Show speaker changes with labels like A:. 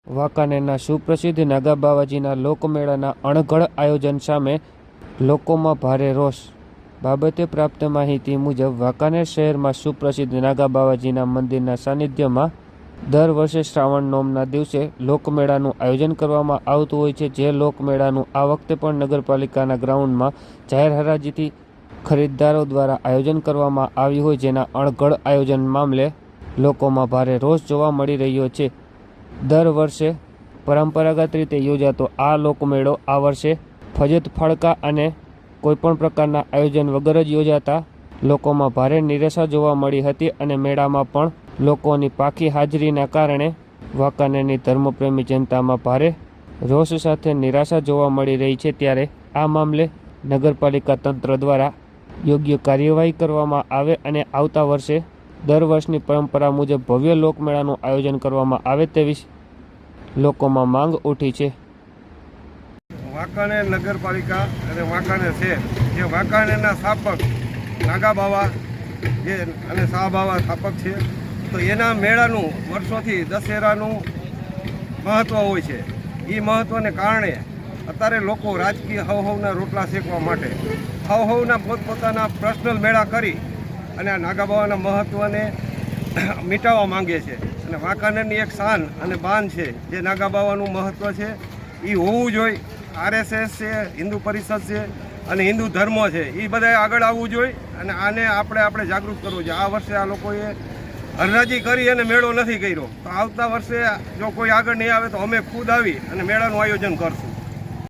A: વાંકાનેરના સુપ્રસિદ્ધ નાગા બાવાજીના લોકમેળાના અણઘડ આયોજન સામે લોકોમાં ભારે રોષ. બાબતે પ્રાપ્ત માહિતી મુજબ વાંકાનેર શહેરમાં સુપ્રસિદ્ધ નાગા બાવાજીના મંદિરના સાનિધ્યમાં દર વર્ષે શ્રાવણ નોમના દિવસે લોકમેળાનું આયોજન કરવામાં આવતું હોય છે. જે લોકમેળાનું આ વખતે પણ નગરપાલિકાના ગ્રાઉન્ડમાં જાહેર હરાજીથી ખરીદદારો દ્વારા આયોજન કરવામાં આવ્યું હોય, જેના અણઘડ આયોજન મામલે લોકોમાં ભારે રોષ જોવા મળી રહ્યો છે. દર વર્ષે પરંપરાગત રીતે યોજાતો આ લોકમેળો આ વર્ષે ફજત ફાળકા અને કોઈપણ પ્રકારના આયોજન વગર જ યોજાતા લોકોમાં ભારે નિરાશા જોવા મળી હતી અને મેળામાં પણ લોકોની પાકી હાજરીના કારણે વાંકાનેરની ધર્મપ્રેમી જનતામાં ભારે રોષ સાથે નિરાશા જોવા મળી રહી છે. ત્યારે આ મામલે નગરપાલિકા તંત્ર દ્વારા યોગ્ય કાર્યવાહી કરવામાં આવે અને આવતા વર્ષે દર વર્ષની પરંપરા મુજબ ભવ્ય લોકમેળાનું આયોજન કરવામાં આવે તેવી લોકોમાં માંગ ઉઠી છે.
B: વાંકાનેર નગરપાલિકા અને વાંકાનેર શહેર જે વાંકાનેરના સ્થાપક નાગા બાવા જે અને શાહ બાવા સ્થાપક છે, તો એના મેળાનું વર્ષોથી દશેરાનું મહત્ત્વ હોય છે. એ મહત્ત્વને કારણે અત્યારે લોકો રાજકીય હવના રોટલા શેકવા માટે હવના પોતપોતાના પર્સનલ મેળા કરી અને આ નાગા બાવાના મહત્ત્વને મિટાવવા માંગે છે. અને વાંકાનેરની એક શાન અને બાન છે જે નાગા બાવાનું મહત્ત્વ છે, એ હોવું જોઈએ. RSS છે, હિન્દુ પરિષદ છે અને હિન્દુ ધર્મ છે, એ બધાએ આગળ આવવું જોઈએ અને આને આપણે જાગૃત કરવું જોઈએ. આ વર્ષે આ લોકોએ હરરાજી કરી અને મેળો નથી કર્યો, તો આવતા વર્ષે જો કોઈ આગળ નહીં આવે તો અમે ખુદ આવી અને મેળાનું આયોજન કરશું.